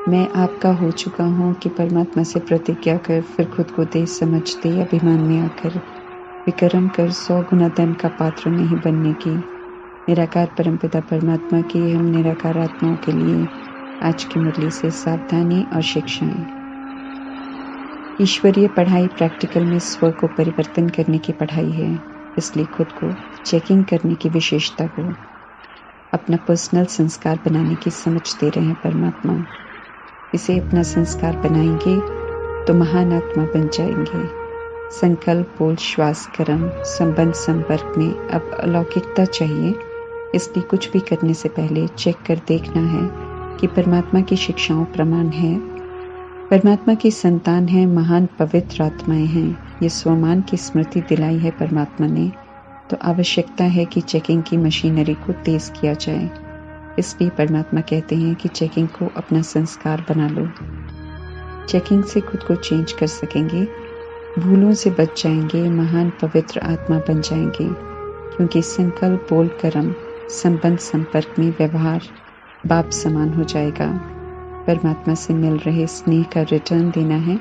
मैं आपका हो चुका हूँ कि परमात्मा से प्रतिज्ञा कर फिर खुद को दे समझते अभिमान में आकर विक्रम कर 100 गुना धन का पात्र नहीं बनने की। निराकार परमपिता परमात्मा की हम निराकार आत्माओं के लिए आज की मुरली से सावधानी और शिक्षाएं। ईश्वरीय पढ़ाई प्रैक्टिकल में स्व को परिवर्तन करने की पढ़ाई है, इसलिए खुद को चेकिंग करने की विशेषता को अपना पर्सनल संस्कार बनाने की समझ दे रहे हैं परमात्मा। इसे अपना संस्कार बनाएंगे तो महान आत्मा बन जाएंगे। संकल्प, बोल, श्वास, कर्म, संबंध, संपर्क में अब अलौकिकता चाहिए, इसलिए कुछ भी करने से पहले चेक कर देखना है कि परमात्मा की शिक्षाओं प्रमाण है, परमात्मा की संतान है, महान पवित्र आत्माएं हैं। ये स्वमान की स्मृति दिलाई है परमात्मा ने, तो आवश्यकता है कि चेकिंग की मशीनरी को तेज किया जाए। इसलिए परमात्मा कहते हैं कि चेकिंग को अपना संस्कार बना लो। चेकिंग से खुद को चेंज कर सकेंगे, भूलों से बच जाएंगे, महान पवित्र आत्मा बन जाएंगे, क्योंकि संकल्प, बोल, कर्म, संबंध, संपर्क में व्यवहार बाप समान हो जाएगा। परमात्मा से मिल रहे स्नेह का रिटर्न देना है,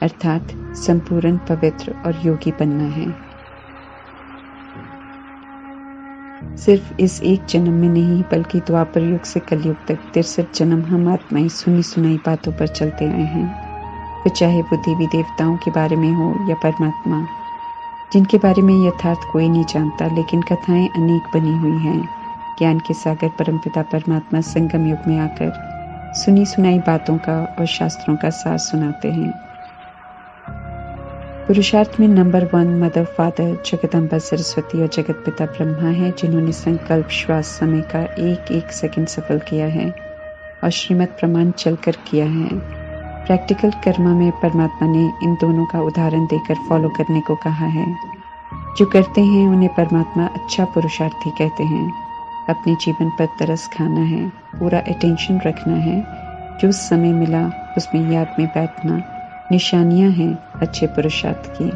अर्थात संपूर्ण पवित्र और योगी बनना है। सिर्फ इस एक जन्म में नहीं बल्कि द्वापर युग से कलयुग तक 63 जन्म हम आत्माएं सुनी सुनाई बातों पर चलते आए हैं। फिर चाहे वो देवी देवताओं के बारे में हो या परमात्मा, जिनके बारे में यथार्थ कोई नहीं जानता, लेकिन कथाएं अनेक बनी हुई हैं। ज्ञान के सागर परमपिता परमात्मा संगम युग में आकर सुनी सुनाई बातों का और शास्त्रों का सार सुनाते हैं। पुरुषार्थ में number 1 mother father Jagdamba Saraswati और जगत पिता ब्रह्मा है, जिन्होंने संकल्प, श्वास, समय का एक एक सेकंड सफल किया है और श्रीमत प्रमाण चलकर किया है। प्रैक्टिकल कर्म में परमात्मा ने इन दोनों का उदाहरण देकर फॉलो करने को कहा है। जो करते हैं उन्हें परमात्मा अच्छा पुरुषार्थी कहते हैं। अपने जीवन पर तरस खाना है, पूरा अटेंशन रखना है, जो समय मिला उसमें याद में बैठना निशानियां हैं अच्छे पुरुषार्थ की,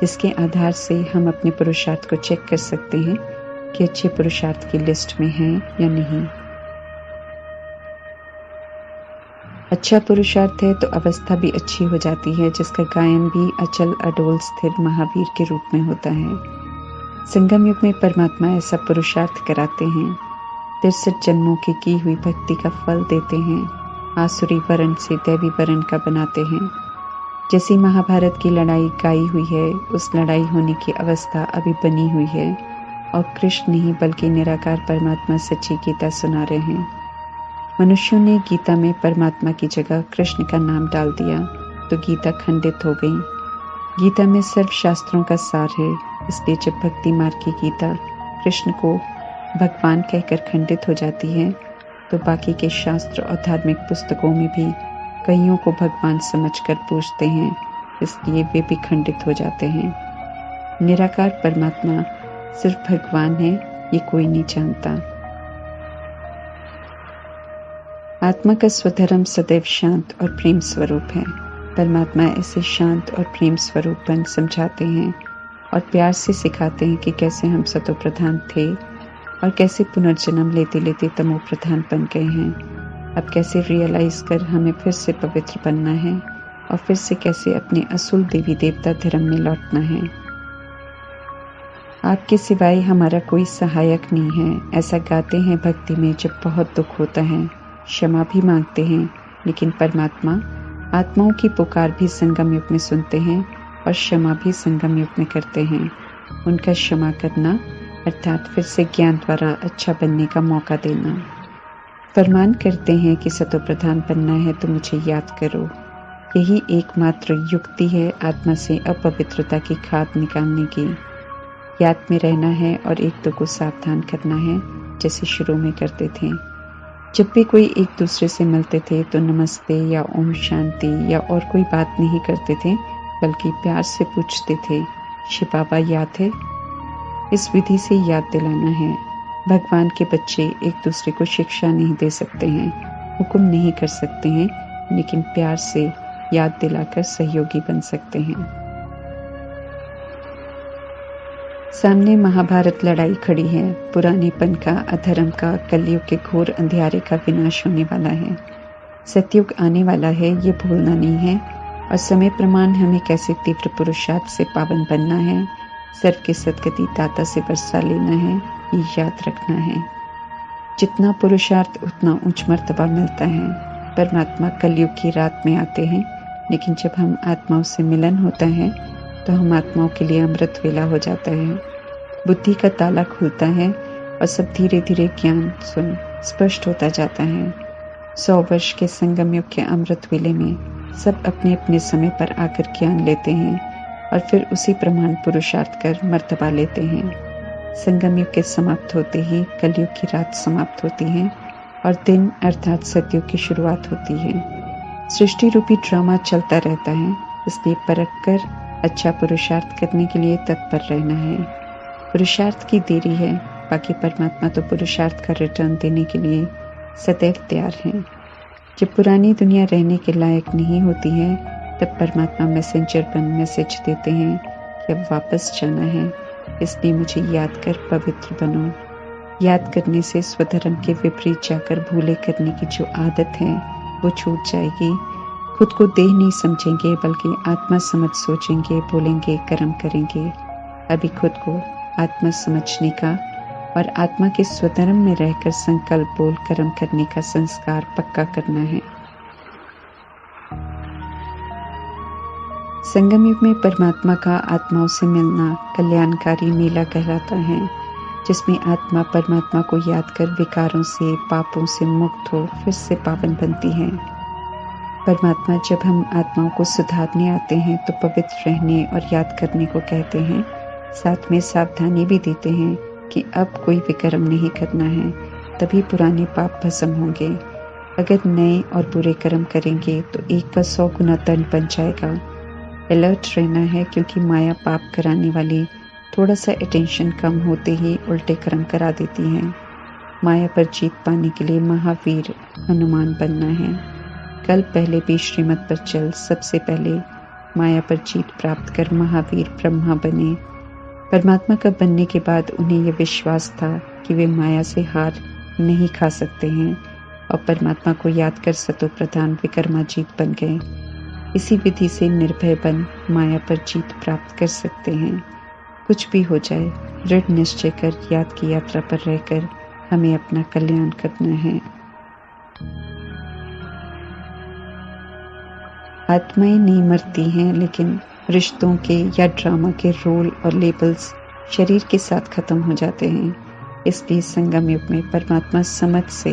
जिसके आधार से हम अपने पुरुषार्थ को चेक कर सकते हैं कि अच्छे पुरुषार्थ की लिस्ट में हैं या नहीं। अच्छा पुरुषार्थ है तो अवस्था भी अच्छी हो जाती है, जिसका गायन भी अचल अडोल स्थिर महावीर के रूप में होता है। संगम युग में परमात्मा ऐसा पुरुषार्थ कराते हैं, 63 जन्मों की हुई भक्ति का फल देते हैं, आसुरी वर्ण से दैवी वर्ण का बनाते हैं। जैसी महाभारत की लड़ाई गाई हुई है, उस लड़ाई होने की अवस्था अभी बनी हुई है और कृष्ण नहीं बल्कि निराकार परमात्मा सच्ची गीता सुना रहे हैं। मनुष्यों ने गीता में परमात्मा की जगह कृष्ण का नाम डाल दिया तो गीता खंडित हो गई। गीता में सर्व शास्त्रों का सार है, इसलिए जब भक्ति मार्ग की गीता कृष्ण को भगवान कहकर खंडित हो जाती है तो बाकी के शास्त्र और धार्मिक पुस्तकों में भी कईयों को भगवान समझकर पूजते हैं, इसलिए वे भी खंडित हो जाते हैं। निराकार परमात्मा सिर्फ भगवान है, ये कोई नहीं जानता। आत्मा का स्वधर्म सदैव शांत और प्रेम स्वरूप है। परमात्मा ऐसे शांत और प्रेम स्वरूप बन समझाते हैं और प्यार से सिखाते हैं कि कैसे हम सतो प्रधान थे और कैसे पुनर्जन्म लेते लेते तमो प्रधान बन गए हैं। अब कैसे रियलाइज कर हमें फिर से पवित्र बनना है और फिर से कैसे अपने असुल देवी देवता धर्म में लौटना है। आपके सिवाय हमारा कोई सहायक नहीं है, ऐसा गाते हैं भक्ति में जब बहुत दुख होता है। क्षमा भी मांगते हैं, लेकिन परमात्मा आत्माओं की पुकार भी संगम युग में सुनते हैं और क्षमा भी संगम युग में करते हैं। उनका क्षमा करना अर्थात फिर से ज्ञान द्वारा अच्छा बनने का मौका देना। फरमान करते हैं कि सतो प्रधान बनना है तो मुझे याद करो। यही एकमात्र युक्ति है आत्मा से अपवित्रता की खाद निकालने की। याद में रहना है और एक दो को सावधान करना है, जैसे शुरू में करते थे। जब भी कोई एक दूसरे से मिलते थे तो नमस्ते या ओम शांति या और कोई बात नहीं करते थे, बल्कि प्यार से पूछते थे, शिव बाबा याद है? इस विधि से याद दिलाना है। भगवान के बच्चे एक दूसरे को शिक्षा नहीं दे सकते हैं, हुक्म नहीं कर सकते हैं, लेकिन प्यार से याद दिलाकर सहयोगी बन सकते हैं। सामने महाभारत लड़ाई खड़ी है। पुरानेपन का, अधर्म का, कलयुग के घोर अंधियारे का विनाश होने वाला है। सतयुग आने वाला है, ये भूलना नहीं है, और समय प्रमाण हमें कैसे तीव्र पुरुषार्थ से पावन बनना है, सर्व के सदगति दाता से बरसा लेना है, ये याद रखना है। जितना पुरुषार्थ उतना उच्च मर्तबा मिलता है। परमात्मा कलयुग की रात में आते हैं, लेकिन जब हम आत्माओं से मिलन होता है तो हम आत्माओं के लिए अमृत वेला हो जाता है। बुद्धि का ताला खुलता है और सब धीरे धीरे ज्ञान सुन स्पष्ट होता जाता है। 100 वर्ष के संगम युग के अमृत वेले में सब अपने अपने समय पर आकर ज्ञान लेते हैं और फिर उसी प्रमाण पुरुषार्थ कर मर्तबा लेते हैं। संगम युग के समाप्त होते ही कलयुग की रात समाप्त होती है और दिन अर्थात सतयुग की शुरुआत होती है। सृष्टि रूपी ड्रामा चलता रहता है, इसलिए परख कर अच्छा पुरुषार्थ करने के लिए तत्पर रहना है। पुरुषार्थ की देरी है, बाकी परमात्मा तो पुरुषार्थ का रिटर्न देने के लिए सदैव तैयार हैं। जब पुरानी दुनिया रहने के लायक नहीं होती है, तब परमात्मा मैसेंजर पर मैसेज देते हैं कि अब वापस जाना है, इसलिए मुझे याद कर पवित्र बनो। याद करने से स्वधर्म के विपरीत जाकर भूले करने की जो आदत है वो छूट जाएगी। खुद को देह नहीं समझेंगे, बल्कि आत्मा समझ सोचेंगे, बोलेंगे, कर्म करेंगे। अभी खुद को आत्मा समझने का और आत्मा के स्वधर्म में रहकर संकल्प बोल कर्म करने का संस्कार पक्का करना है। संगम युग में परमात्मा का आत्माओं से मिलना कल्याणकारी मेला कहलाता है, जिसमें आत्मा परमात्मा को याद कर विकारों से, पापों से मुक्त हो फिर से पावन बनती है। परमात्मा जब हम आत्माओं को सुधारने आते हैं तो पवित्र रहने और याद करने को कहते हैं, साथ में सावधानी भी देते हैं कि अब कोई विकर्म नहीं करना है, तभी पुराने पाप भस्म होंगे। अगर नए और बुरे कर्म करेंगे तो एक का 100 गुना दंड बन जाएगा। अलर्ट रहना है, क्योंकि माया पाप कराने वाली थोड़ा सा अटेंशन कम होते ही उल्टे कर्म करा देती है। माया पर जीत पाने के लिए महावीर हनुमान बनना है। कल पहले भी श्रीमत पर चल सबसे पहले माया पर जीत प्राप्त कर महावीर ब्रह्मा बने। परमात्मा का बनने के बाद उन्हें यह विश्वास था कि वे माया से हार नहीं खा सकते हैं और परमात्मा को याद कर सतो प्रधान विक्रमाजीत बन गए। इसी विधि से निर्भय बन माया पर जीत प्राप्त कर सकते हैं। कुछ भी हो जाए, दृढ़ निश्चय कर याद की यात्रा पर रहकर हमें अपना कल्याण करना है। आत्माएं नहीं मरती हैं, लेकिन रिश्तों के या ड्रामा के रोल और लेबल्स शरीर के साथ खत्म हो जाते हैं। इसलिए संगम युग में परमात्मा समझ से,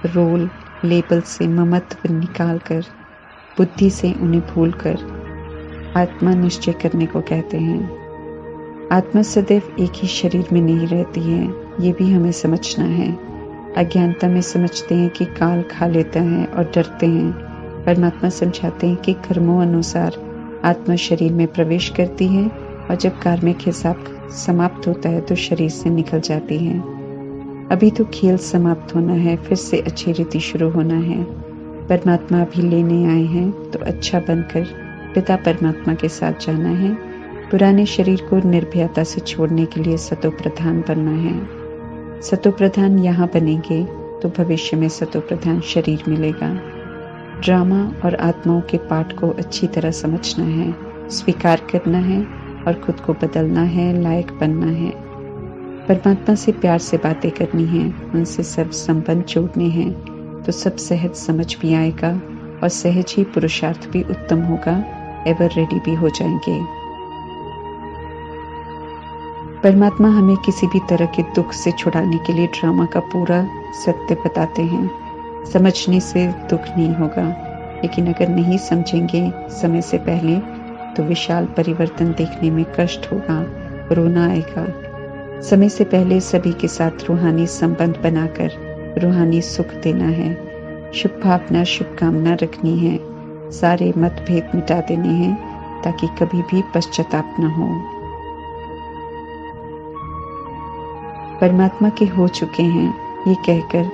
रोल लेबल से ममत्व निकाल कर, बुद्धि से उन्हें भूल कर आत्मा निश्चय करने को कहते हैं। आत्मा सदैव एक ही शरीर में नहीं रहती है, ये भी हमें समझना है। अज्ञानता में समझते हैं कि काल खा लेता है और डरते हैं। परमात्मा समझाते हैं कि कर्मों अनुसार आत्मा शरीर में प्रवेश करती है और जब कार्मिक हिसाब समाप्त होता है तो शरीर से निकल जाती है। अभी तो खेल समाप्त होना है, फिर से अच्छी रीति शुरू होना है। परमात्मा अभी लेने आए हैं तो अच्छा बनकर पिता परमात्मा के साथ जाना है। पुराने शरीर को निर्भयता से छोड़ने के लिए सतो प्रधान बनना है। सतो प्रधान यहाँ बनेंगे तो भविष्य में सतो प्रधान शरीर मिलेगा। ड्रामा और आत्माओं के पाठ को अच्छी तरह समझना है, स्वीकार करना है और खुद को बदलना है, लायक बनना है। परमात्मा से प्यार से बातें करनी है, उनसे सब संबंध जोड़ने हैं, तो सब सहज समझ भी आएगा और सहज ही पुरुषार्थ भी उत्तम होगा, एवर रेडी भी हो जाएंगे। परमात्मा हमें किसी भी तरह के दुख से छुड़ाने के लिए ड्रामा का पूरा सत्य बताते हैं। समझने से दुख नहीं होगा, लेकिन अगर नहीं समझेंगे समय से पहले तो विशाल परिवर्तन देखने में कष्ट होगा, रोना आएगा। समय से पहले सभी के साथ रूहानी संबंध बनाकर रूहानी सुख देना है। शुभ भावना, शुभकामना रखनी है। सारे मतभेद मिटा देने हैं ताकि कभी भी पश्चाताप न हो। परमात्मा के हो चुके हैं ये कहकर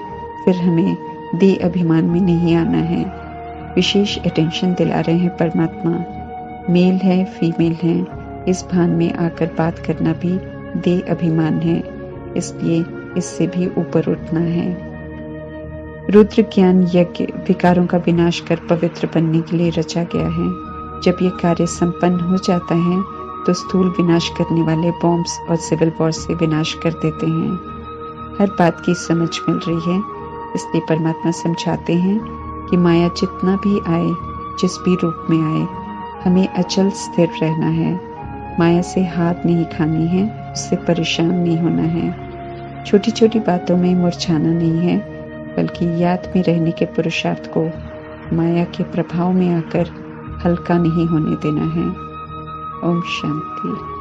फिर हमें देह अभिमान में नहीं आना है। विशेष अटेंशन दिला रहे हैं परमात्मा। मेल है, फीमेल है, इस भान में आकर बात करना भी देह अभिमान है, इसलिए इससे भी ऊपर उठना है। रुद्र ज्ञान यज्ञ विकारों का विनाश कर पवित्र बनने के लिए रचा गया है। जब ये कार्य संपन्न हो जाता है तो स्थूल विनाश करने वाले बॉम्ब्स और सिविल वॉर से विनाश कर देते हैं। हर बात की समझ मिल रही है, इसलिए परमात्मा समझाते हैं कि माया जितना भी आए, जिस भी रूप में आए, हमें अचल स्थिर रहना है। माया से हाथ नहीं खानी है, उससे परेशान नहीं होना है। छोटी छोटी बातों में मुरझाना नहीं है, बल्कि याद में रहने के पुरुषार्थ को माया के प्रभाव में आकर हल्का नहीं होने देना है। ओम शांति।